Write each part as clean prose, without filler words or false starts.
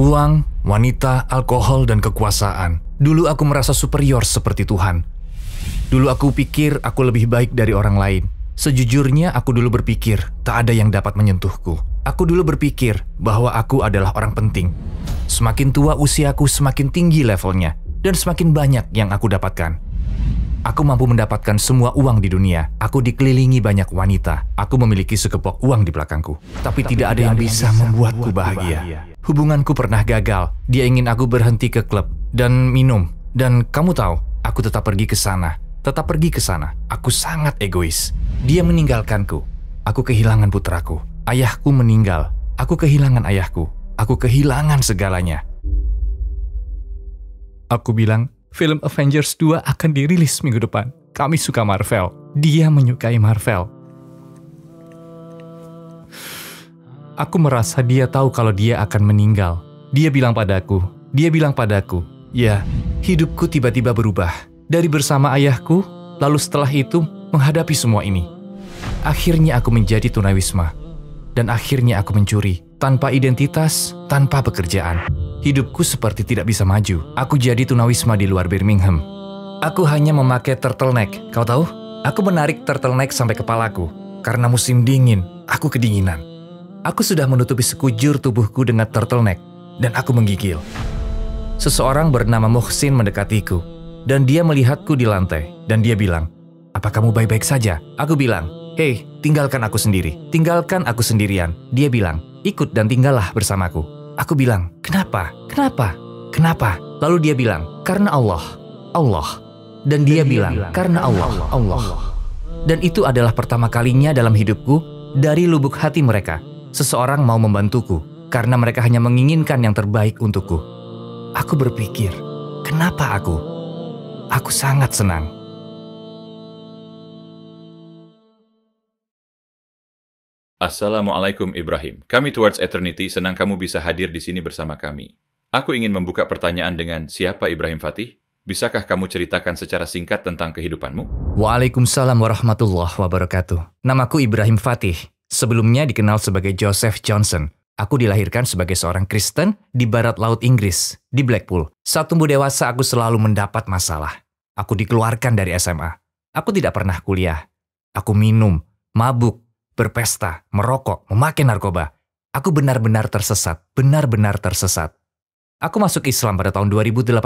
Uang, wanita, alkohol, dan kekuasaan. Dulu aku merasa superior seperti Tuhan. Dulu aku pikir aku lebih baik dari orang lain. Sejujurnya aku dulu berpikir tak ada yang dapat menyentuhku. Aku dulu berpikir bahwa aku adalah orang penting. Semakin tua usiaku semakin tinggi levelnya, dan semakin banyak yang aku dapatkan. Aku mampu mendapatkan semua uang di dunia. Aku dikelilingi banyak wanita. Aku memiliki sekepok uang di belakangku. Tapi tidak ada yang bisa membuatku bahagia. Hubunganku pernah gagal. Dia ingin aku berhenti ke klub dan minum. Dan kamu tahu, aku tetap pergi ke sana. Tetap pergi ke sana. Aku sangat egois. Dia meninggalkanku. Aku kehilangan putraku. Ayahku meninggal. Aku kehilangan ayahku. Aku kehilangan segalanya. Aku bilang, film Avengers 2 akan dirilis minggu depan. Kami suka Marvel. Dia menyukai Marvel. Aku merasa dia tahu kalau dia akan meninggal. Dia bilang padaku, ya, hidupku tiba-tiba berubah. Dari bersama ayahku, lalu setelah itu menghadapi semua ini. Akhirnya aku menjadi tunawisma. Dan akhirnya aku mencuri. Tanpa identitas, tanpa pekerjaan. Hidupku seperti tidak bisa maju. Aku jadi tunawisma di luar Birmingham. Aku hanya memakai turtleneck. Kau tahu? Aku menarik turtleneck sampai kepalaku. Karena musim dingin, aku kedinginan. Aku sudah menutupi sekujur tubuhku dengan turtleneck. Dan aku menggigil. Seseorang bernama Muhsin mendekatiku. Dan dia melihatku di lantai. Dan dia bilang, "Apa kamu baik-baik saja?" Aku bilang, "Hei, tinggalkan aku sendiri. Tinggalkan aku sendirian." Dia bilang, "Ikut dan tinggallah bersamaku." Aku bilang, "Kenapa? Kenapa? Kenapa?" Lalu dia bilang, "Karena Allah. Allah." Dan dia bilang, "Karena Allah. Allah." Dan itu adalah pertama kalinya dalam hidupku, dari lubuk hati mereka, seseorang mau membantuku, karena mereka hanya menginginkan yang terbaik untukku. Aku berpikir, kenapa aku? Aku sangat senang. Assalamualaikum Ibrahim. Kami Towards Eternity senang kamu bisa hadir di sini bersama kami. Aku ingin membuka pertanyaan dengan siapa Ibrahim Fatih? Bisakah kamu ceritakan secara singkat tentang kehidupanmu? Waalaikumsalam warahmatullahi wabarakatuh. Namaku Ibrahim Fatih. Sebelumnya dikenal sebagai Joseph Johnson. Aku dilahirkan sebagai seorang Kristen di barat laut Inggris, di Blackpool. Saat tumbuh dewasa aku selalu mendapat masalah. Aku dikeluarkan dari SMA. Aku tidak pernah kuliah. Aku minum, mabuk, berpesta, merokok, memakai narkoba. Aku benar-benar tersesat, benar-benar tersesat. Aku masuk Islam pada tahun 2018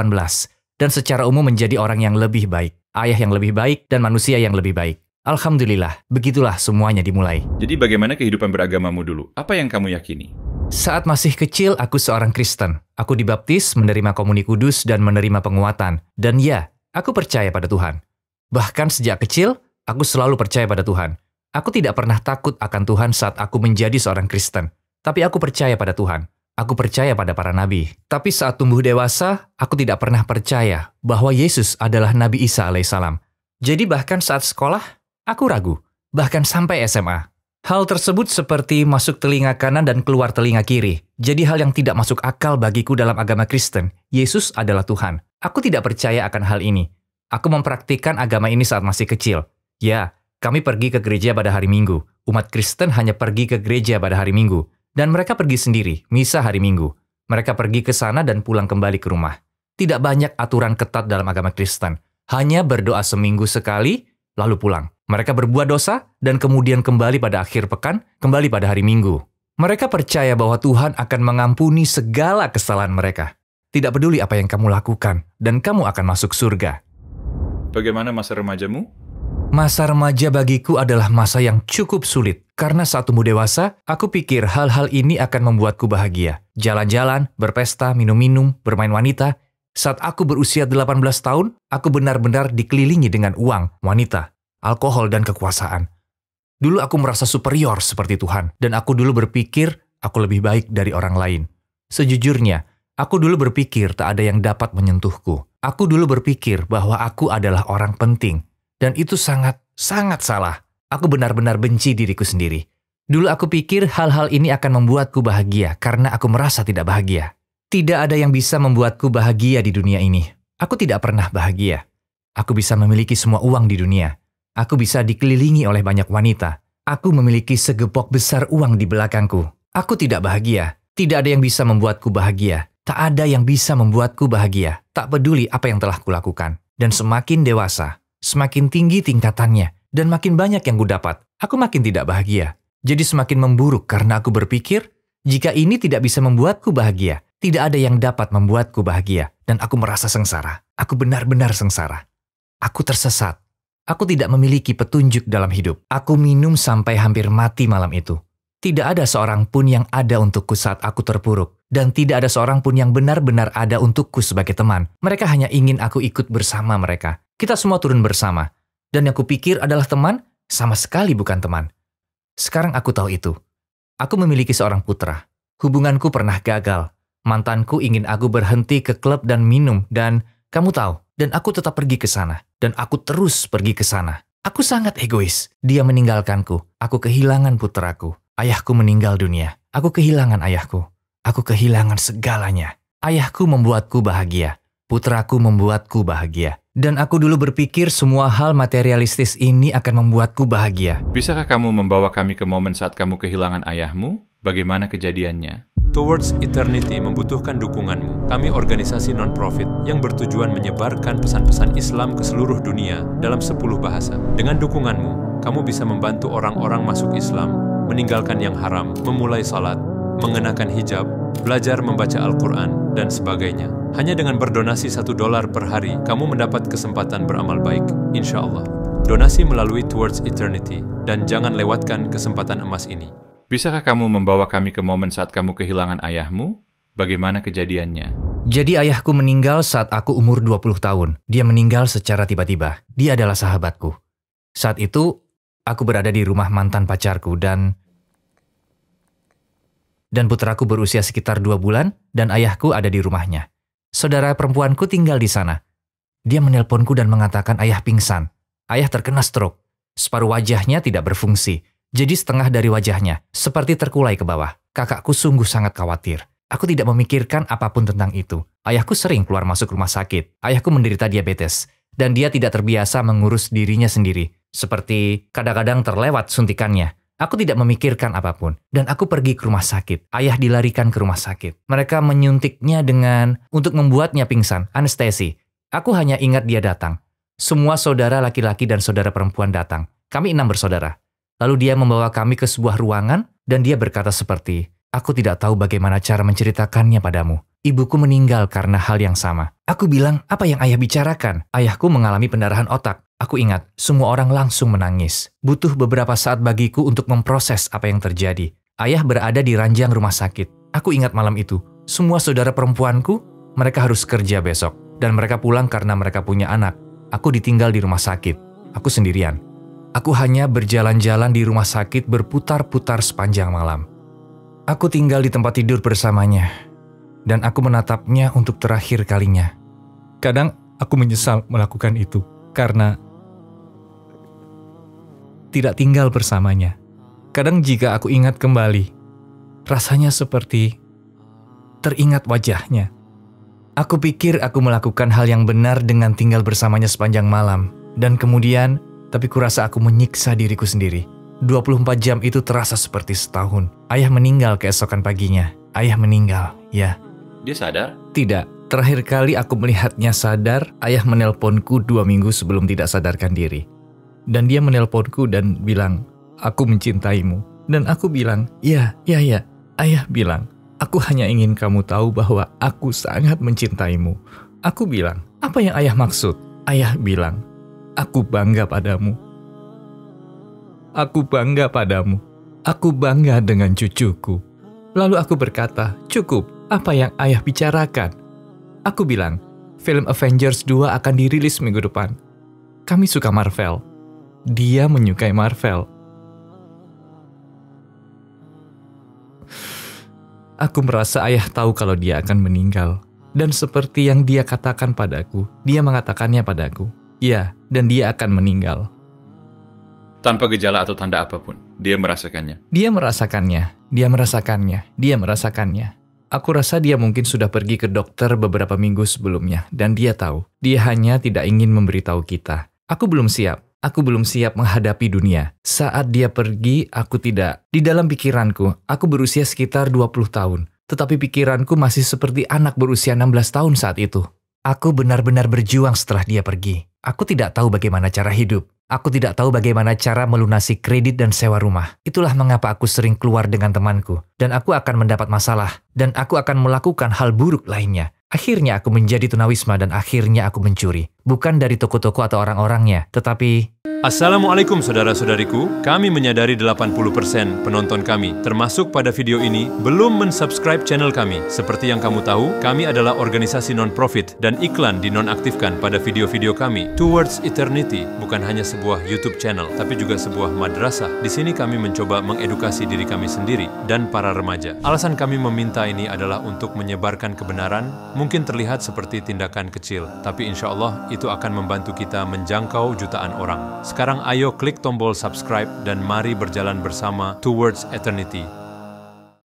dan secara umum menjadi orang yang lebih baik, ayah yang lebih baik, dan manusia yang lebih baik. Alhamdulillah, begitulah semuanya dimulai. Jadi bagaimana kehidupan beragamamu dulu? Apa yang kamu yakini? Saat masih kecil, aku seorang Kristen. Aku dibaptis, menerima komuni kudus, dan menerima penguatan. Dan ya, aku percaya pada Tuhan. Bahkan sejak kecil, aku selalu percaya pada Tuhan. Aku tidak pernah takut akan Tuhan saat aku menjadi seorang Kristen. Tapi aku percaya pada Tuhan. Aku percaya pada para nabi. Tapi saat tumbuh dewasa, aku tidak pernah percaya bahwa Yesus adalah Nabi Isa alaihissalam. Jadi bahkan saat sekolah, aku ragu. Bahkan sampai SMA. Hal tersebut seperti masuk telinga kanan dan keluar telinga kiri. Jadi hal yang tidak masuk akal bagiku dalam agama Kristen. Yesus adalah Tuhan. Aku tidak percaya akan hal ini. Aku mempraktikkan agama ini saat masih kecil. Ya, kami pergi ke gereja pada hari Minggu. Umat Kristen hanya pergi ke gereja pada hari Minggu. Dan mereka pergi sendiri, misa hari Minggu. Mereka pergi ke sana dan pulang kembali ke rumah. Tidak banyak aturan ketat dalam agama Kristen. Hanya berdoa seminggu sekali, lalu pulang. Mereka berbuat dosa, dan kemudian kembali pada akhir pekan, kembali pada hari Minggu. Mereka percaya bahwa Tuhan akan mengampuni segala kesalahan mereka. Tidak peduli apa yang kamu lakukan, dan kamu akan masuk surga. Bagaimana masa remajamu? Masa remaja bagiku adalah masa yang cukup sulit. Karena saat tumbuh dewasa, aku pikir hal-hal ini akan membuatku bahagia. Jalan-jalan, berpesta, minum-minum, bermain wanita. Saat aku berusia 18 tahun, aku benar-benar dikelilingi dengan uang, wanita, alkohol, dan kekuasaan. Dulu aku merasa superior seperti Tuhan. Dan aku dulu berpikir aku lebih baik dari orang lain. Sejujurnya, aku dulu berpikir tak ada yang dapat menyentuhku. Aku dulu berpikir bahwa aku adalah orang penting. Dan itu sangat salah. Aku benar-benar benci diriku sendiri. Dulu aku pikir hal-hal ini akan membuatku bahagia karena aku merasa tidak bahagia. Tidak ada yang bisa membuatku bahagia di dunia ini. Aku tidak pernah bahagia. Aku bisa memiliki semua uang di dunia. Aku bisa dikelilingi oleh banyak wanita. Aku memiliki segepok besar uang di belakangku. Aku tidak bahagia. Tidak ada yang bisa membuatku bahagia. Tak ada yang bisa membuatku bahagia. Tak peduli apa yang telah kulakukan. Dan semakin dewasa, semakin tinggi tingkatannya, dan makin banyak yang kudapat, aku makin tidak bahagia. Jadi semakin memburuk karena aku berpikir, jika ini tidak bisa membuatku bahagia, tidak ada yang dapat membuatku bahagia. Dan aku merasa sengsara. Aku benar-benar sengsara. Aku tersesat. Aku tidak memiliki petunjuk dalam hidup. Aku minum sampai hampir mati malam itu. Tidak ada seorang pun yang ada untukku saat aku terpuruk. Dan tidak ada seorang pun yang benar-benar ada untukku sebagai teman. Mereka hanya ingin aku ikut bersama mereka. Kita semua turun bersama. Dan yang kupikir adalah teman, sama sekali bukan teman. Sekarang aku tahu itu. Aku memiliki seorang putra. Hubunganku pernah gagal. Mantanku ingin aku berhenti ke klub dan minum. Dan kamu tahu, dan aku tetap pergi ke sana. Dan aku terus pergi ke sana. Aku sangat egois. Dia meninggalkanku. Aku kehilangan putraku. Ayahku meninggal dunia. Aku kehilangan ayahku. Aku kehilangan segalanya. Ayahku membuatku bahagia. Putraku membuatku bahagia. Dan aku dulu berpikir semua hal materialistis ini akan membuatku bahagia. Bisakah kamu membawa kami ke momen saat kamu kehilangan ayahmu? Bagaimana kejadiannya? Towards Eternity membutuhkan dukunganmu. Kami organisasi non-profit yang bertujuan menyebarkan pesan-pesan Islam ke seluruh dunia dalam 10 bahasa. Dengan dukunganmu, kamu bisa membantu orang-orang masuk Islam, meninggalkan yang haram, memulai salat, mengenakan hijab, belajar membaca Al-Quran, dan sebagainya. Hanya dengan berdonasi $1 per hari, kamu mendapat kesempatan beramal baik, insya Allah. Donasi melalui Towards Eternity, dan jangan lewatkan kesempatan emas ini. Bisakah kamu membawa kami ke momen saat kamu kehilangan ayahmu? Bagaimana kejadiannya? Jadi ayahku meninggal saat aku umur 20 tahun. Dia meninggal secara tiba-tiba. Dia adalah sahabatku. Saat itu, aku berada di rumah mantan pacarku dan putraku berusia sekitar 2 bulan dan ayahku ada di rumahnya. Saudara perempuanku tinggal di sana. Dia menelponku dan mengatakan ayah pingsan. Ayah terkena stroke. Separuh wajahnya tidak berfungsi. Jadi setengah dari wajahnya, seperti terkulai ke bawah. Kakakku sungguh sangat khawatir. Aku tidak memikirkan apapun tentang itu. Ayahku sering keluar masuk rumah sakit. Ayahku menderita diabetes. Dan dia tidak terbiasa mengurus dirinya sendiri. Seperti kadang-kadang terlewat suntikannya. Aku tidak memikirkan apapun. Dan aku pergi ke rumah sakit. Ayah dilarikan ke rumah sakit. Mereka menyuntiknya untuk membuatnya pingsan, anestesi. Aku hanya ingat dia datang. Semua saudara laki-laki dan saudara perempuan datang. Kami 6 bersaudara. Lalu dia membawa kami ke sebuah ruangan dan dia berkata seperti, aku tidak tahu bagaimana cara menceritakannya padamu. Ibuku meninggal karena hal yang sama. Aku bilang, apa yang ayah bicarakan? Ayahku mengalami pendarahan otak. Aku ingat, semua orang langsung menangis. Butuh beberapa saat bagiku untuk memproses apa yang terjadi. Ayah berada di ranjang rumah sakit. Aku ingat malam itu, semua saudara perempuanku, mereka harus kerja besok. Dan mereka pulang karena mereka punya anak. Aku ditinggal di rumah sakit. Aku sendirian. Aku hanya berjalan-jalan di rumah sakit berputar-putar sepanjang malam. Aku tinggal di tempat tidur bersamanya. Dan aku menatapnya untuk terakhir kalinya. Kadang aku menyesal melakukan itu. Karena tidak tinggal bersamanya. Kadang jika aku ingat kembali, rasanya seperti teringat wajahnya. Aku pikir aku melakukan hal yang benar dengan tinggal bersamanya sepanjang malam. Dan kemudian, tapi kurasa aku menyiksa diriku sendiri. 24 jam itu terasa seperti setahun. Ayah meninggal keesokan paginya. Ayah meninggal, ya. Dia sadar? Tidak. Terakhir kali aku melihatnya sadar, ayah menelponku 2 minggu sebelum tidak sadarkan diri. Dan dia menelponku dan bilang, aku mencintaimu. Dan aku bilang, ya. Ayah bilang, aku hanya ingin kamu tahu bahwa aku sangat mencintaimu. Aku bilang, apa yang ayah maksud? Ayah bilang, aku bangga padamu. Aku bangga padamu. Aku bangga dengan cucuku. Lalu aku berkata, cukup, apa yang ayah bicarakan? Aku bilang, film Avengers 2 akan dirilis minggu depan. Kami suka Marvel. Dia menyukai Marvel. Aku merasa ayah tahu kalau dia akan meninggal. Dan seperti yang dia katakan padaku, dia mengatakannya padaku. Ya, dan dia akan meninggal. Tanpa gejala atau tanda apapun, dia merasakannya. Dia merasakannya. Aku rasa dia mungkin sudah pergi ke dokter beberapa minggu sebelumnya, dan dia tahu. Dia hanya tidak ingin memberitahu kita. Aku belum siap menghadapi dunia. Saat dia pergi, aku tidak. Di dalam pikiranku, aku berusia sekitar 20 tahun. tetapi pikiranku masih seperti anak berusia 16 tahun saat itu. Aku benar-benar berjuang setelah dia pergi. Aku tidak tahu bagaimana cara hidup. Aku tidak tahu bagaimana cara melunasi kredit dan sewa rumah. Itulah mengapa aku sering keluar dengan temanku. Dan aku akan mendapat masalah. Dan aku akan melakukan hal buruk lainnya. Akhirnya aku menjadi tunawisma dan akhirnya aku mencuri. Bukan dari toko-toko atau orang-orangnya, tetapi... Assalamualaikum saudara-saudariku, kami menyadari 80% penonton kami, termasuk pada video ini, belum mensubscribe channel kami. Seperti yang kamu tahu, kami adalah organisasi non-profit dan iklan dinonaktifkan pada video-video kami. Towards Eternity bukan hanya sebuah YouTube channel, tapi juga sebuah madrasah. Di sini kami mencoba mengedukasi diri kami sendiri dan para remaja. Alasan kami meminta ini adalah untuk menyebarkan kebenaran, mungkin terlihat seperti tindakan kecil, tapi insya Allah itu akan membantu kita menjangkau jutaan orang. Sekarang ayo klik tombol subscribe dan mari berjalan bersama Towards Eternity.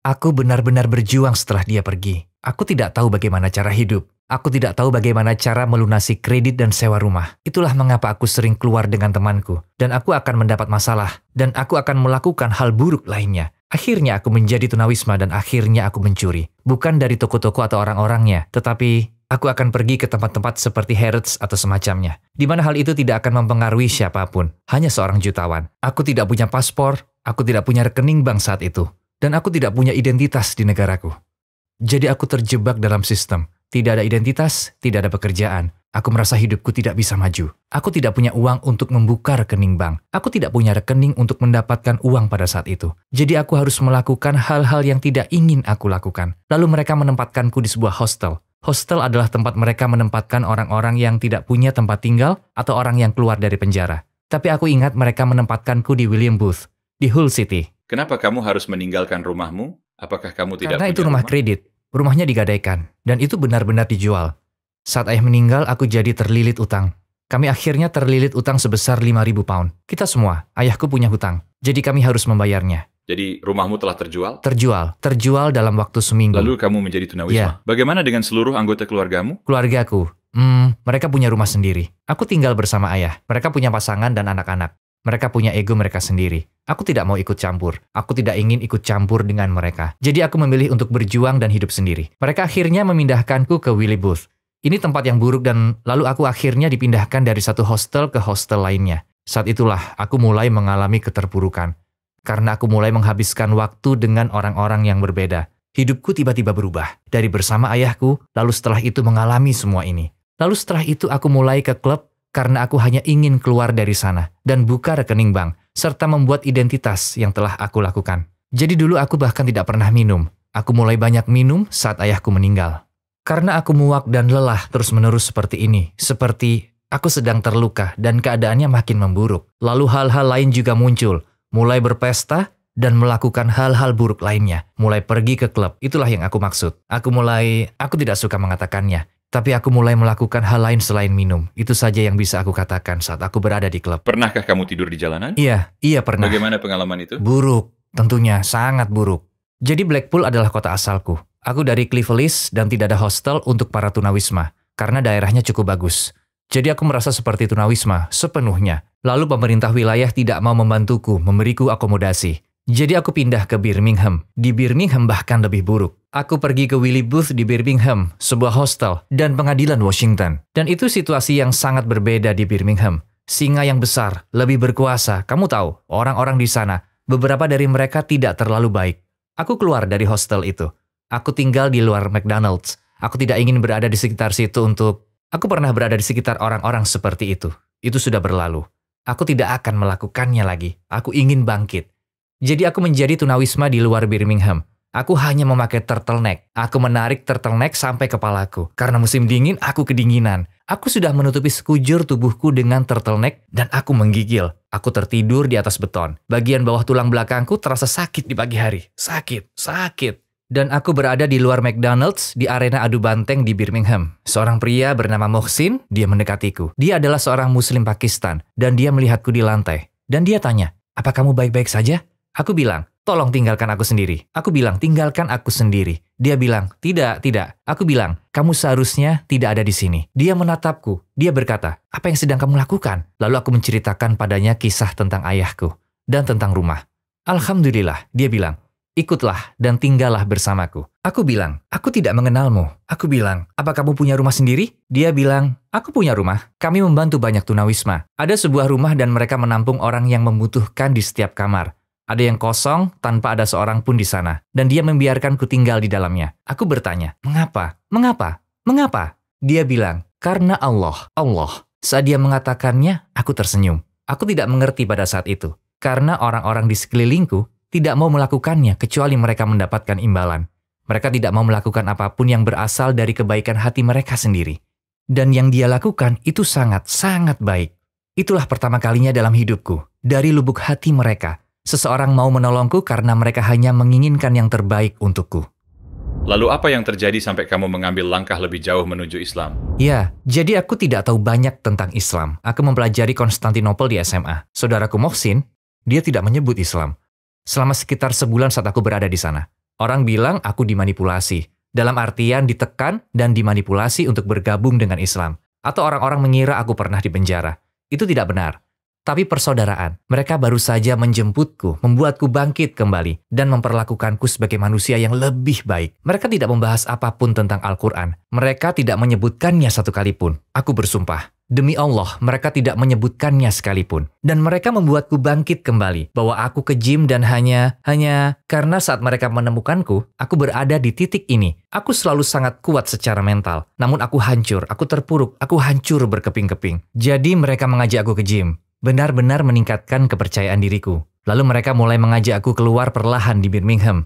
Aku benar-benar berjuang setelah dia pergi. Aku tidak tahu bagaimana cara hidup. Aku tidak tahu bagaimana cara melunasi kredit dan sewa rumah. Itulah mengapa aku sering keluar dengan temanku. Dan aku akan mendapat masalah. Dan aku akan melakukan hal buruk lainnya. Akhirnya aku menjadi tunawisma dan akhirnya aku mencuri. Bukan dari toko-toko atau orang-orangnya, tetapi... aku akan pergi ke tempat-tempat seperti Harrods atau semacamnya, di mana hal itu tidak akan mempengaruhi siapapun, hanya seorang jutawan. Aku tidak punya paspor, aku tidak punya rekening bank saat itu, dan aku tidak punya identitas di negaraku. Jadi aku terjebak dalam sistem, tidak ada identitas, tidak ada pekerjaan. Aku merasa hidupku tidak bisa maju. Aku tidak punya uang untuk membuka rekening bank. Aku tidak punya rekening untuk mendapatkan uang pada saat itu. Jadi aku harus melakukan hal-hal yang tidak ingin aku lakukan. Lalu mereka menempatkanku di sebuah hostel. Hostel adalah tempat mereka menempatkan orang-orang yang tidak punya tempat tinggal atau orang yang keluar dari penjara. Tapi aku ingat mereka menempatkanku di William Booth, di Hull City. Kenapa kamu harus meninggalkan rumahmu? Apakah kamu tidak Karena punya itu rumah kredit. Rumahnya digadaikan. Dan itu benar-benar dijual. Saat ayah meninggal, aku jadi terlilit utang. Kami akhirnya terlilit utang sebesar 5.000 pound. Kita semua, ayahku punya hutang. Jadi kami harus membayarnya. Jadi rumahmu telah terjual? Terjual dalam waktu seminggu. Lalu kamu menjadi tunawisma? Ya. Bagaimana dengan seluruh anggota keluargamu? Keluargaku, mereka punya rumah sendiri. Aku tinggal bersama ayah. Mereka punya pasangan dan anak-anak. Mereka punya ego mereka sendiri. Aku tidak mau ikut campur. Aku tidak ingin ikut campur dengan mereka. Jadi aku memilih untuk berjuang dan hidup sendiri. Mereka akhirnya memindahkanku ke Willie Booth. Ini tempat yang buruk dan lalu aku akhirnya dipindahkan dari satu hostel ke hostel lainnya. Saat itulah aku mulai mengalami keterpurukan. Karena aku mulai menghabiskan waktu dengan orang-orang yang berbeda. Hidupku tiba-tiba berubah. Dari bersama ayahku, lalu setelah itu mengalami semua ini. Lalu setelah itu aku mulai ke klub karena aku hanya ingin keluar dari sana dan buka rekening bank, serta membuat identitas yang telah aku lakukan. Jadi dulu aku bahkan tidak pernah minum. Aku mulai banyak minum saat ayahku meninggal. Karena aku muak dan lelah terus-menerus seperti ini. Seperti aku sedang terluka dan keadaannya makin memburuk. Lalu hal-hal lain juga muncul. Mulai berpesta dan melakukan hal-hal buruk lainnya. Mulai pergi ke klub. Itulah yang aku maksud. Aku tidak suka mengatakannya. Tapi aku mulai melakukan hal lain selain minum. Itu saja yang bisa aku katakan saat aku berada di klub. Pernahkah kamu tidur di jalanan? Iya pernah. Bagaimana pengalaman itu? Buruk. Tentunya sangat buruk. Jadi Blackpool adalah kota asalku. Aku dari Cleveland dan tidak ada hostel untuk para tunawisma. Karena daerahnya cukup bagus. Jadi aku merasa seperti tunawisma sepenuhnya. Lalu pemerintah wilayah tidak mau membantuku, memberiku akomodasi. Jadi aku pindah ke Birmingham. Di Birmingham bahkan lebih buruk. Aku pergi ke Willie Booth di Birmingham, sebuah hostel, dan pengadilan Washington. Dan itu situasi yang sangat berbeda di Birmingham. Singa yang besar, lebih berkuasa. Kamu tahu, orang-orang di sana, beberapa dari mereka tidak terlalu baik. Aku keluar dari hostel itu. Aku tinggal di luar McDonald's. Aku tidak ingin berada di sekitar situ untuk... Aku pernah berada di sekitar orang-orang seperti itu. Itu sudah berlalu. Aku tidak akan melakukannya lagi. Aku ingin bangkit. Jadi aku menjadi tunawisma di luar Birmingham. Aku hanya memakai turtleneck. Aku menarik turtleneck sampai kepalaku. Karena musim dingin, aku kedinginan. Aku sudah menutupi sekujur tubuhku dengan turtleneck dan aku menggigil. Aku tertidur di atas beton. Bagian bawah tulang belakangku terasa sakit di pagi hari. Sakit. Dan aku berada di luar McDonald's di arena adu banteng di Birmingham. Seorang pria bernama Mohsin, dia mendekatiku. Dia adalah seorang Muslim Pakistan dan dia melihatku di lantai. Dan dia tanya, "Apa kamu baik-baik saja?" Aku bilang, "Tolong tinggalkan aku sendiri." Aku bilang, "Tinggalkan aku sendiri." Dia bilang, Tidak. Aku bilang, "Kamu seharusnya tidak ada di sini." Dia menatapku. Dia berkata, "Apa yang sedang kamu lakukan?" Lalu aku menceritakan padanya kisah tentang ayahku dan tentang rumah. "Alhamdulillah," dia bilang. ikutlah dan tinggallah bersamaku. Aku bilang, aku tidak mengenalmu. Aku bilang, apa kamu punya rumah sendiri? Dia bilang, aku punya rumah. Kami membantu banyak tunawisma. Ada sebuah rumah dan mereka menampung orang yang membutuhkan di setiap kamar. Ada yang kosong tanpa ada seorang pun di sana. Dan dia membiarkanku tinggal di dalamnya. Aku bertanya, mengapa? Mengapa? Mengapa? Dia bilang, karena Allah. Allah. Saat dia mengatakannya, aku tersenyum. Aku tidak mengerti pada saat itu. Karena orang-orang di sekelilingku tidak mau melakukannya kecuali mereka mendapatkan imbalan. Mereka tidak mau melakukan apapun yang berasal dari kebaikan hati mereka sendiri. Dan yang dia lakukan itu sangat-sangat baik. Itulah pertama kalinya dalam hidupku. Dari lubuk hati mereka, seseorang mau menolongku karena mereka hanya menginginkan yang terbaik untukku. Lalu apa yang terjadi sampai kamu mengambil langkah lebih jauh menuju Islam? Ya, jadi aku tidak tahu banyak tentang Islam. Aku mempelajari Konstantinopel di SMA. Saudaraku Mohsin, dia tidak menyebut Islam. Selama sekitar sebulan saat aku berada di sana. Orang bilang aku dimanipulasi. Dalam artian ditekan dan dimanipulasi untuk bergabung dengan Islam. Atau orang-orang mengira aku pernah dipenjara. Itu tidak benar. Tapi persaudaraan, mereka baru saja menjemputku, membuatku bangkit kembali, dan memperlakukanku sebagai manusia yang lebih baik. Mereka tidak membahas apapun tentang Al-Quran. Mereka tidak menyebutkannya satu kali pun. Aku bersumpah. Demi Allah, mereka tidak menyebutkannya sekalipun. Dan mereka membuatku bangkit kembali, bahwa aku ke gym dan hanya karena saat mereka menemukanku, aku berada di titik ini. Aku selalu sangat kuat secara mental. Namun aku hancur, aku terpuruk, aku hancur berkeping-keping. Jadi mereka mengajak aku ke gym. Benar-benar meningkatkan kepercayaan diriku. Lalu mereka mulai mengajak aku keluar perlahan di Birmingham.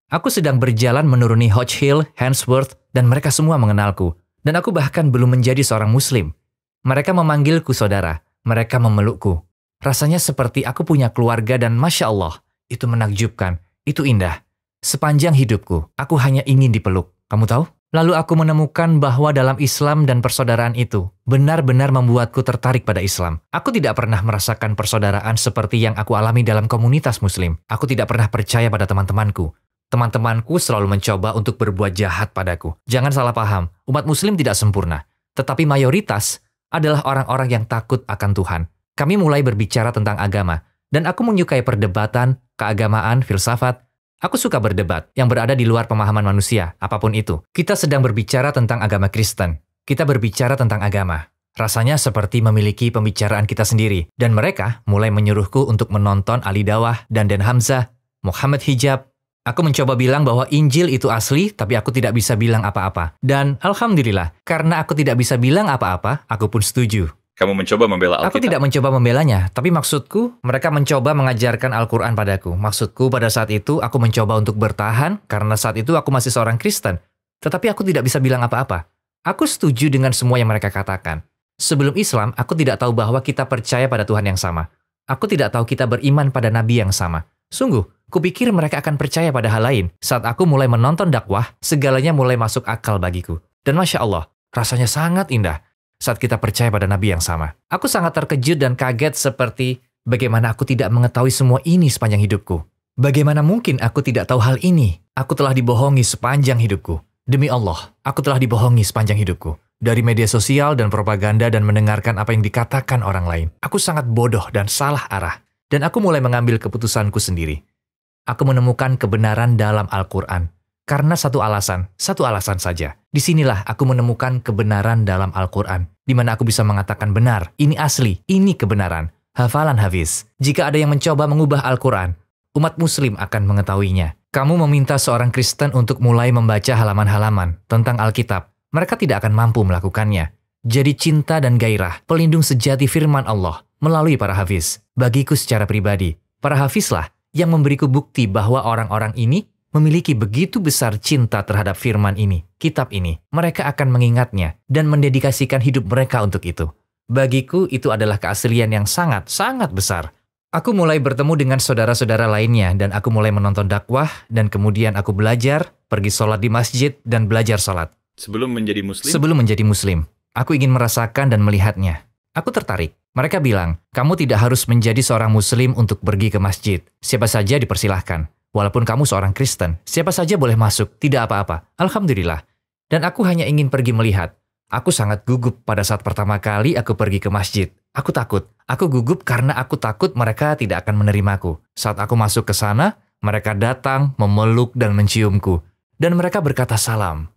Aku sedang berjalan menuruni Hodge Hill, Handsworth, dan mereka semua mengenalku. Dan aku bahkan belum menjadi seorang muslim. Mereka memanggilku saudara. Mereka memelukku. Rasanya seperti aku punya keluarga dan Masya Allah, itu menakjubkan, itu indah. Sepanjang hidupku, aku hanya ingin dipeluk. Kamu tahu? Lalu aku menemukan bahwa dalam Islam dan persaudaraan itu benar-benar membuatku tertarik pada Islam. Aku tidak pernah merasakan persaudaraan seperti yang aku alami dalam komunitas muslim. Aku tidak pernah percaya pada teman-temanku. Teman-temanku selalu mencoba untuk berbuat jahat padaku. Jangan salah paham, umat muslim tidak sempurna. Tetapi mayoritas adalah orang-orang yang takut akan Tuhan. Kami mulai berbicara tentang agama. Dan aku menyukai perdebatan, keagamaan, filsafat. Aku suka berdebat yang berada di luar pemahaman manusia, apapun itu. Kita sedang berbicara tentang agama Kristen. Kita berbicara tentang agama. Rasanya seperti memiliki pembicaraan kita sendiri. Dan mereka mulai menyuruhku untuk menonton Ali Dawah dan Den Hamzah, Muhammad Hijab. Aku mencoba bilang bahwa Injil itu asli, tapi aku tidak bisa bilang apa-apa. Dan Alhamdulillah, karena aku tidak bisa bilang apa-apa, aku pun setuju. Kamu mencoba membela Alkitab? Aku tidak mencoba membelanya, tapi maksudku, mereka mencoba mengajarkan Al-Quran padaku. Maksudku, pada saat itu, aku mencoba untuk bertahan, karena saat itu aku masih seorang Kristen. Tetapi aku tidak bisa bilang apa-apa. Aku setuju dengan semua yang mereka katakan. Sebelum Islam, aku tidak tahu bahwa kita percaya pada Tuhan yang sama. Aku tidak tahu kita beriman pada Nabi yang sama. Sungguh, kupikir mereka akan percaya pada hal lain. Saat aku mulai menonton dakwah, segalanya mulai masuk akal bagiku. Dan Masya Allah, rasanya sangat indah saat kita percaya pada Nabi yang sama. Aku sangat terkejut dan kaget seperti bagaimana aku tidak mengetahui semua ini sepanjang hidupku. Bagaimana mungkin aku tidak tahu hal ini? Aku telah dibohongi sepanjang hidupku. Demi Allah, aku telah dibohongi sepanjang hidupku. Dari media sosial dan propaganda dan mendengarkan apa yang dikatakan orang lain. Aku sangat bodoh dan salah arah. Dan aku mulai mengambil keputusanku sendiri. Aku menemukan kebenaran dalam Al-Quran. Karena satu alasan saja. Disinilah aku menemukan kebenaran dalam Al-Quran. Di mana aku bisa mengatakan benar, ini asli, ini kebenaran. Hafalan Hafiz. Jika ada yang mencoba mengubah Al-Quran, umat muslim akan mengetahuinya. Kamu meminta seorang Kristen untuk mulai membaca halaman-halaman tentang Alkitab. Mereka tidak akan mampu melakukannya. Jadi cinta dan gairah, pelindung sejati firman Allah melalui para hafiz. Bagiku secara pribadi, para hafizlah yang memberiku bukti bahwa orang-orang ini memiliki begitu besar cinta terhadap firman ini, kitab ini. Mereka akan mengingatnya dan mendedikasikan hidup mereka untuk itu. Bagiku itu adalah keaslian yang sangat-sangat besar. Aku mulai bertemu dengan saudara-saudara lainnya dan aku mulai menonton dakwah dan kemudian aku belajar, pergi sholat di masjid dan belajar sholat. Sebelum menjadi muslim? Sebelum menjadi muslim, aku ingin merasakan dan melihatnya. Aku tertarik. Mereka bilang, kamu tidak harus menjadi seorang muslim untuk pergi ke masjid. Siapa saja dipersilahkan. Walaupun kamu seorang Kristen, siapa saja boleh masuk, tidak apa-apa. Alhamdulillah. Dan aku hanya ingin pergi melihat. Aku sangat gugup pada saat pertama kali aku pergi ke masjid. Aku takut. Aku gugup karena aku takut mereka tidak akan menerimaku. Saat aku masuk ke sana, Mereka datang, memeluk dan menciumku. Dan mereka berkata salam.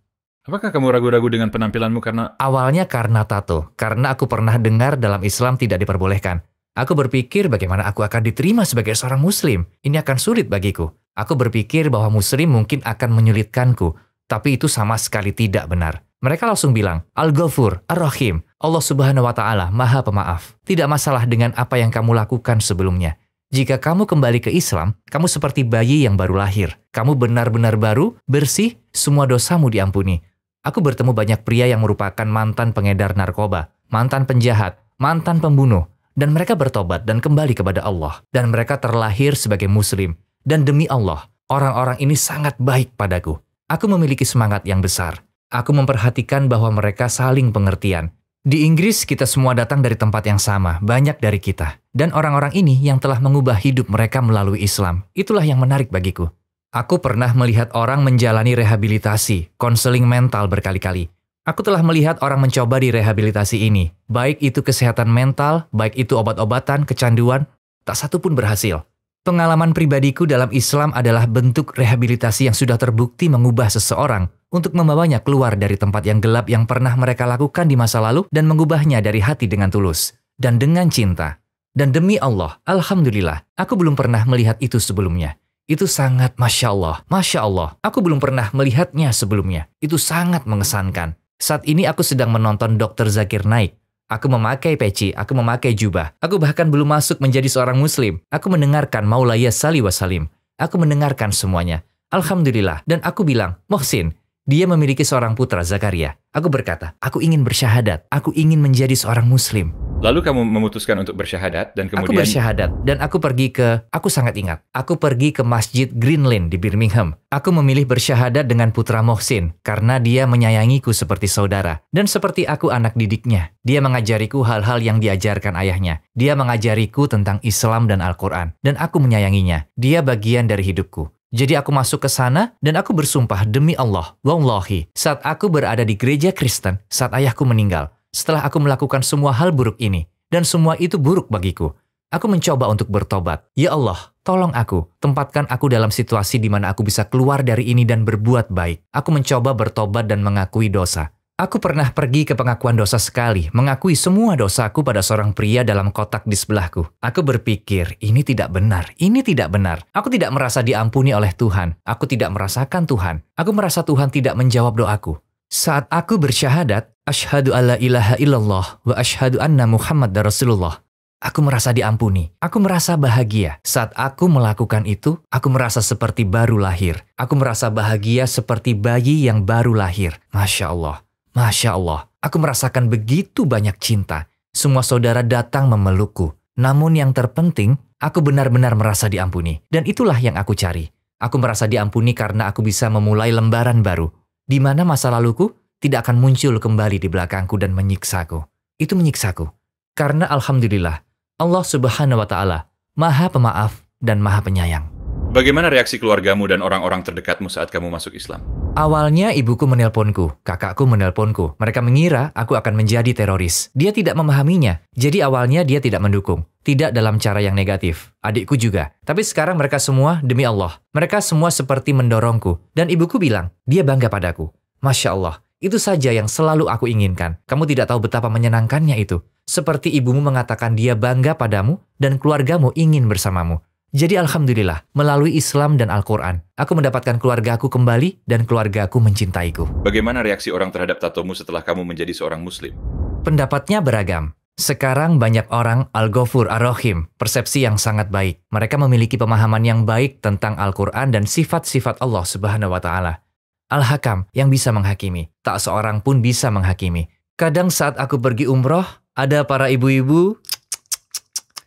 Apakah kamu ragu-ragu dengan penampilanmu karena... Awalnya karena tato, karena aku pernah dengar dalam Islam tidak diperbolehkan. Aku berpikir bagaimana aku akan diterima sebagai seorang muslim. Ini akan sulit bagiku. Aku berpikir bahwa muslim mungkin akan menyulitkanku. Tapi itu sama sekali tidak benar. Mereka langsung bilang, Al-Ghafur, Ar-Rahim, Allah Subhanahu wa Ta'ala, Maha Pemaaf. Tidak masalah dengan apa yang kamu lakukan sebelumnya. Jika kamu kembali ke Islam, kamu seperti bayi yang baru lahir. Kamu benar-benar baru, bersih, semua dosamu diampuni. Aku bertemu banyak pria yang merupakan mantan pengedar narkoba, mantan penjahat, mantan pembunuh. Dan mereka bertobat dan kembali kepada Allah. Dan mereka terlahir sebagai muslim. Dan demi Allah, orang-orang ini sangat baik padaku. Aku memiliki semangat yang besar. Aku memperhatikan bahwa mereka saling pengertian. Di Inggris, kita semua datang dari tempat yang sama, banyak dari kita. Dan orang-orang ini yang telah mengubah hidup mereka melalui Islam. Itulah yang menarik bagiku. Aku pernah melihat orang menjalani rehabilitasi, konseling mental berkali-kali. Aku telah melihat orang mencoba di rehabilitasi ini. Baik itu kesehatan mental, baik itu obat-obatan, kecanduan, tak satu pun berhasil. Pengalaman pribadiku dalam Islam adalah bentuk rehabilitasi yang sudah terbukti mengubah seseorang untuk membawanya keluar dari tempat yang gelap yang pernah mereka lakukan di masa lalu dan mengubahnya dari hati dengan tulus dan dengan cinta. Dan demi Allah, Alhamdulillah, aku belum pernah melihat itu sebelumnya. Itu sangat Masya Allah, Masya Allah. Aku belum pernah melihatnya sebelumnya. Itu sangat mengesankan. Saat ini aku sedang menonton Dr. Zakir Naik. Aku memakai peci, aku memakai jubah. Aku bahkan belum masuk menjadi seorang muslim. Aku mendengarkan Maulaya Salli wa Salim. Aku mendengarkan semuanya. Alhamdulillah. Dan aku bilang, Mohsin, dia memiliki seorang putra, Zakaria. Aku berkata, aku ingin bersyahadat. Aku ingin menjadi seorang muslim. Lalu kamu memutuskan untuk bersyahadat dan kemudian... Aku bersyahadat dan aku sangat ingat. Aku pergi ke Masjid Green Lane di Birmingham. Aku memilih bersyahadat dengan putra Mohsin karena dia menyayangiku seperti saudara. Dan seperti aku anak didiknya. Dia mengajariku hal-hal yang diajarkan ayahnya. Dia mengajariku tentang Islam dan Al-Quran. Dan aku menyayanginya. Dia bagian dari hidupku. Jadi aku masuk ke sana dan aku bersumpah demi Allah, wallahi, saat aku berada di gereja Kristen, saat ayahku meninggal, setelah aku melakukan semua hal buruk ini, dan semua itu buruk bagiku, aku mencoba untuk bertobat. Ya Allah, tolong aku, tempatkan aku dalam situasi di mana aku bisa keluar dari ini dan berbuat baik. Aku mencoba bertobat dan mengakui dosa. Aku pernah pergi ke pengakuan dosa sekali, mengakui semua dosaku pada seorang pria dalam kotak di sebelahku. Aku berpikir, ini tidak benar, ini tidak benar. Aku tidak merasa diampuni oleh Tuhan. Aku tidak merasakan Tuhan. Aku merasa Tuhan tidak menjawab doaku. Saat aku bersyahadat, asyhadu alla ilaha illallah wa asyhadu anna Muhammad Rasulullah. Aku merasa diampuni. Aku merasa bahagia. Saat aku melakukan itu, aku merasa seperti baru lahir. Aku merasa bahagia seperti bayi yang baru lahir. Masya Allah. Masya Allah, aku merasakan begitu banyak cinta. Semua saudara datang memelukku. Namun yang terpenting, aku benar-benar merasa diampuni. Dan itulah yang aku cari. Aku merasa diampuni karena aku bisa memulai lembaran baru. Di mana masa laluku tidak akan muncul kembali di belakangku dan menyiksaku. Itu menyiksaku. Karena Alhamdulillah, Allah Subhanahu wa Ta'ala, Maha Pemaaf dan Maha Penyayang. Bagaimana reaksi keluargamu dan orang-orang terdekatmu saat kamu masuk Islam? Awalnya ibuku menelponku, kakakku menelponku. Mereka mengira aku akan menjadi teroris. Dia tidak memahaminya. Jadi awalnya dia tidak mendukung. Tidak dalam cara yang negatif. Adikku juga. Tapi sekarang mereka semua demi Allah. Mereka semua seperti mendorongku. Dan ibuku bilang, dia bangga padaku. Masya Allah, itu saja yang selalu aku inginkan. Kamu tidak tahu betapa menyenangkannya itu. Seperti ibumu mengatakan dia bangga padamu dan keluargamu ingin bersamamu. Jadi Alhamdulillah, melalui Islam dan Al-Quran, aku mendapatkan keluargaku kembali dan keluargaku mencintaiku. Bagaimana reaksi orang terhadap tatomu setelah kamu menjadi seorang muslim? Pendapatnya beragam. Sekarang banyak orang Al-Ghafur Ar-Rahim, persepsi yang sangat baik. Mereka memiliki pemahaman yang baik tentang Al-Quran dan sifat-sifat Allah Subhanahu wa Ta'ala. Al-Hakam yang bisa menghakimi, tak seorang pun bisa menghakimi. Kadang saat aku pergi umroh, ada para ibu-ibu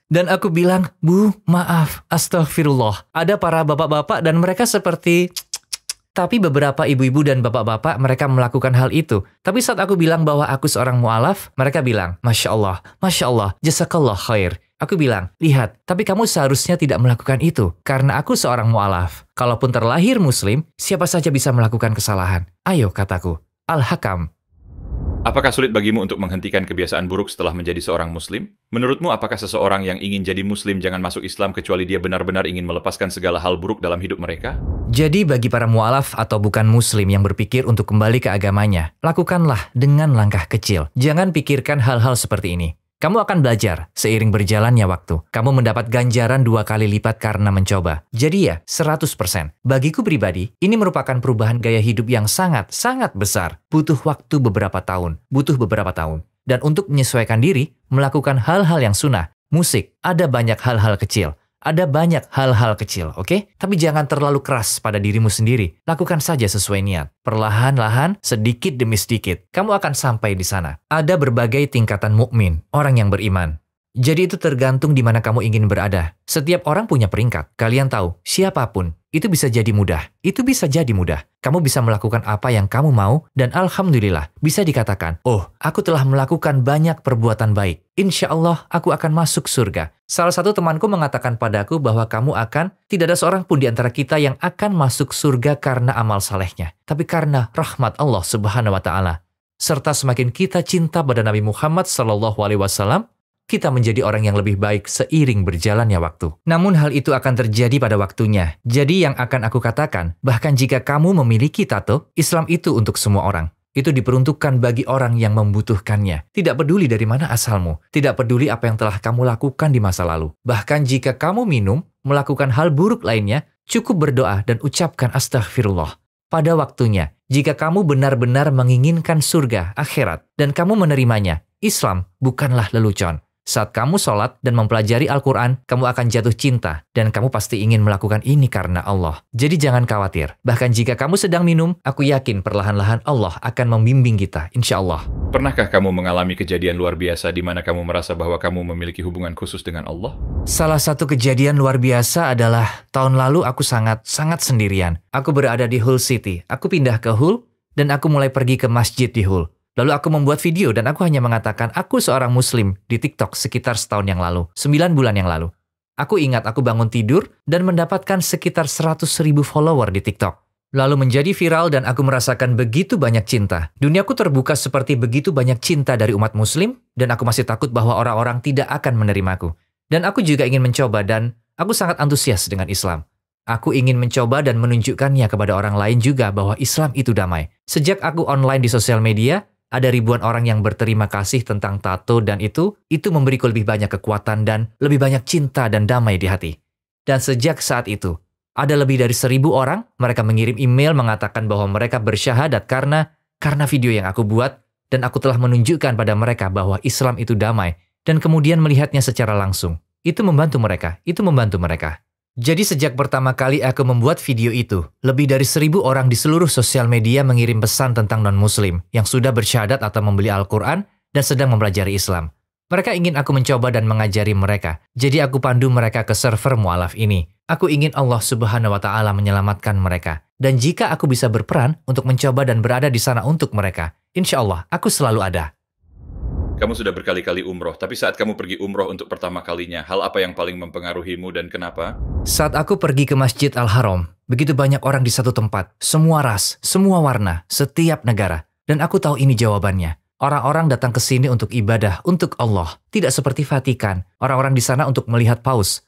dan aku bilang, Bu, maaf, astagfirullah. Ada para bapak-bapak dan mereka seperti... Tapi beberapa ibu-ibu dan bapak-bapak mereka melakukan hal itu. Tapi saat aku bilang bahwa aku seorang mu'alaf, mereka bilang, Masya Allah, jazakallah khair. Aku bilang, lihat, tapi kamu seharusnya tidak melakukan itu. Karena aku seorang mu'alaf. Kalaupun terlahir muslim, siapa saja bisa melakukan kesalahan. Ayo, kataku, Al-Hakam. Apakah sulit bagimu untuk menghentikan kebiasaan buruk setelah menjadi seorang Muslim? Menurutmu, apakah seseorang yang ingin jadi Muslim jangan masuk Islam kecuali dia benar-benar ingin melepaskan segala hal buruk dalam hidup mereka? Jadi bagi para mu'alaf atau bukan Muslim yang berpikir untuk kembali ke agamanya, lakukanlah dengan langkah kecil. Jangan pikirkan hal-hal seperti ini. Kamu akan belajar seiring berjalannya waktu. Kamu mendapat ganjaran 2 kali lipat karena mencoba. Jadi ya, 100%. Bagiku pribadi, ini merupakan perubahan gaya hidup yang sangat besar. Butuh waktu beberapa tahun. Dan untuk menyesuaikan diri, melakukan hal-hal yang sunnah. Musik, ada banyak hal-hal kecil. Oke? Tapi jangan terlalu keras pada dirimu sendiri. Lakukan saja sesuai niat. Perlahan-lahan, sedikit demi sedikit, kamu akan sampai di sana. Ada berbagai tingkatan mukmin, orang yang beriman. Jadi itu tergantung di mana kamu ingin berada. Setiap orang punya peringkat. Kalian tahu, siapapun, itu bisa jadi mudah. Kamu bisa melakukan apa yang kamu mau, dan alhamdulillah, bisa dikatakan, oh, aku telah melakukan banyak perbuatan baik. Insya Allah, aku akan masuk surga. Salah satu temanku mengatakan padaku bahwa tidak ada seorang pun di antara kita yang akan masuk surga karena amal salehnya, tapi karena rahmat Allah Subhanahu wa Ta'ala. Serta semakin kita cinta pada Nabi Muhammad SAW, kita menjadi orang yang lebih baik seiring berjalannya waktu. Namun hal itu akan terjadi pada waktunya. Jadi yang akan aku katakan, bahkan jika kamu memiliki tato, Islam itu untuk semua orang. Itu diperuntukkan bagi orang yang membutuhkannya. Tidak peduli dari mana asalmu. Tidak peduli apa yang telah kamu lakukan di masa lalu. Bahkan jika kamu minum, melakukan hal buruk lainnya, cukup berdoa dan ucapkan astaghfirullah. Pada waktunya, jika kamu benar-benar menginginkan surga, akhirat, dan kamu menerimanya, Islam bukanlah lelucon. Saat kamu sholat dan mempelajari Al-Quran, kamu akan jatuh cinta, dan kamu pasti ingin melakukan ini karena Allah. Jadi jangan khawatir. Bahkan jika kamu sedang minum, aku yakin perlahan-lahan Allah akan membimbing kita, insya Allah. Pernahkah kamu mengalami kejadian luar biasa di mana kamu merasa bahwa kamu memiliki hubungan khusus dengan Allah? Salah satu kejadian luar biasa adalah tahun lalu aku sangat sendirian. Aku berada di Hull City. Aku pindah ke Hull, dan aku mulai pergi ke masjid di Hull. Lalu aku membuat video dan aku hanya mengatakan aku seorang Muslim di TikTok sekitar setahun yang lalu, 9 bulan yang lalu. Aku ingat aku bangun tidur dan mendapatkan sekitar 100.000 follower di TikTok. Lalu menjadi viral dan aku merasakan begitu banyak cinta. Duniaku terbuka seperti begitu banyak cinta dari umat Muslim dan aku masih takut bahwa orang-orang tidak akan menerimaku. Dan aku juga ingin mencoba dan aku sangat antusias dengan Islam. Aku ingin mencoba dan menunjukkannya kepada orang lain juga bahwa Islam itu damai. Sejak aku online di sosial media, ada ribuan orang yang berterima kasih tentang tato dan itu memberiku lebih banyak kekuatan dan lebih banyak cinta dan damai di hati. Dan sejak saat itu, ada lebih dari 1.000 orang, mereka mengirim email mengatakan bahwa mereka bersyahadat karena video yang aku buat dan aku telah menunjukkan pada mereka bahwa Islam itu damai dan kemudian melihatnya secara langsung. Itu membantu mereka. Jadi sejak pertama kali aku membuat video itu, lebih dari 1.000 orang di seluruh sosial media mengirim pesan tentang non-muslim yang sudah bersyahadat atau membeli Al-Quran dan sedang mempelajari Islam. Mereka ingin aku mencoba dan mengajari mereka. Jadi aku pandu mereka ke server mu'alaf ini. Aku ingin Allah Subhanahu wa Ta'ala menyelamatkan mereka. Dan jika aku bisa berperan untuk mencoba dan berada di sana untuk mereka, insya Allah aku selalu ada. Kamu sudah berkali-kali umroh, tapi saat kamu pergi umroh untuk pertama kalinya, hal apa yang paling mempengaruhimu dan kenapa? Saat aku pergi ke Masjid Al-Haram, begitu banyak orang di satu tempat, semua ras, semua warna, setiap negara. Dan aku tahu ini jawabannya. Orang-orang datang ke sini untuk ibadah, untuk Allah. Tidak seperti Vatikan, orang-orang di sana untuk melihat paus.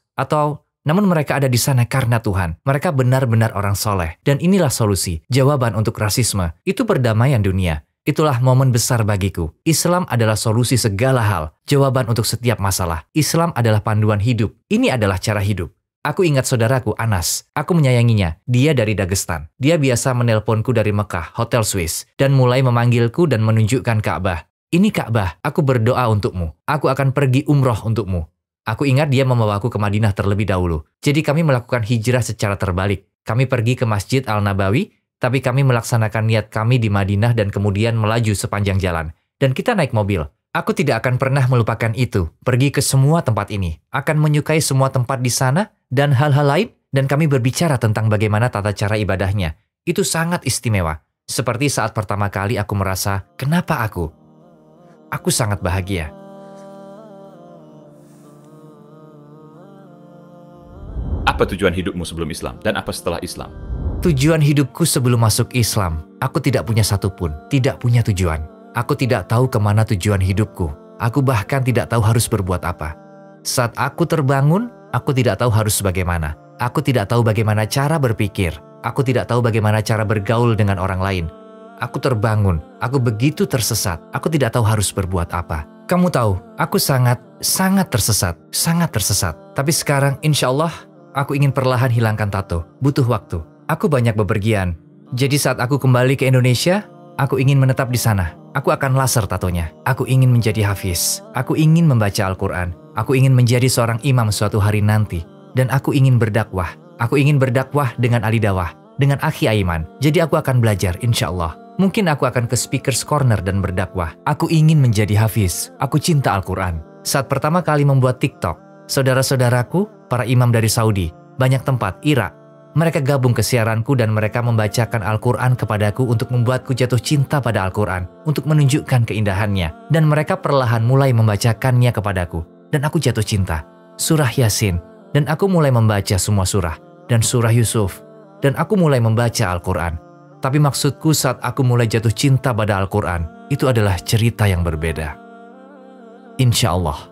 Namun mereka ada di sana karena Tuhan. Mereka benar-benar orang soleh. Dan inilah solusi, jawaban untuk rasisme. Itu perdamaian dunia. Itulah momen besar bagiku. Islam adalah solusi segala hal, jawaban untuk setiap masalah. Islam adalah panduan hidup. Ini adalah cara hidup. Aku ingat saudaraku Anas. Aku menyayanginya. Dia dari Dagestan. Dia biasa menelponku dari Mekah, Hotel Swiss, dan mulai memanggilku dan menunjukkan Ka'bah. Ini Ka'bah, aku berdoa untukmu. Aku akan pergi umroh untukmu. Aku ingat dia membawaku ke Madinah terlebih dahulu. Jadi kami melakukan hijrah secara terbalik. Kami pergi ke Masjid Al-Nabawi, tapi kami melaksanakan niat kami di Madinah dan kemudian melaju sepanjang jalan. Dan kita naik mobil. Aku tidak akan pernah melupakan itu. Pergi ke semua tempat ini. Akan menyukai semua tempat di sana dan hal-hal lain. Dan kami berbicara tentang bagaimana tata cara ibadahnya. Itu sangat istimewa. Seperti saat pertama kali aku merasa, kenapa aku? Aku sangat bahagia. Apa tujuan hidupmu sebelum Islam dan apa setelah Islam? Tujuan hidupku sebelum masuk Islam, aku tidak punya satupun, tidak punya tujuan. Aku tidak tahu kemana tujuan hidupku. Aku bahkan tidak tahu harus berbuat apa. Saat aku terbangun, aku tidak tahu harus bagaimana. Aku tidak tahu bagaimana cara berpikir. Aku tidak tahu bagaimana cara bergaul dengan orang lain. Aku terbangun, aku begitu tersesat. Aku tidak tahu harus berbuat apa. Kamu tahu, aku sangat tersesat. Tapi sekarang, insya Allah, aku ingin perlahan hilangkan tato. Butuh waktu. Aku banyak bepergian. Jadi saat aku kembali ke Indonesia, aku ingin menetap di sana. Aku akan laser tatonya. Aku ingin menjadi hafiz. Aku ingin membaca Al-Quran. Aku ingin menjadi seorang imam suatu hari nanti. Dan aku ingin berdakwah. Aku ingin berdakwah dengan ahli dakwah, dengan Akhi Aiman. Jadi aku akan belajar, insya Allah. Mungkin aku akan ke Speaker's Corner dan berdakwah. Aku ingin menjadi hafiz. Aku cinta Al-Quran. Saat pertama kali membuat TikTok, saudara-saudaraku, para imam dari Saudi, banyak tempat, Irak, mereka gabung ke siaranku dan mereka membacakan Al-Quran kepadaku untuk membuatku jatuh cinta pada Al-Quran, untuk menunjukkan keindahannya. Dan mereka perlahan mulai membacakannya kepadaku. Dan aku jatuh cinta. Surah Yasin. Dan aku mulai membaca semua surah. Dan surah Yusuf. Dan aku mulai membaca Al-Quran. Tapi maksudku saat aku mulai jatuh cinta pada Al-Quran, itu adalah cerita yang berbeda. Insya Allah.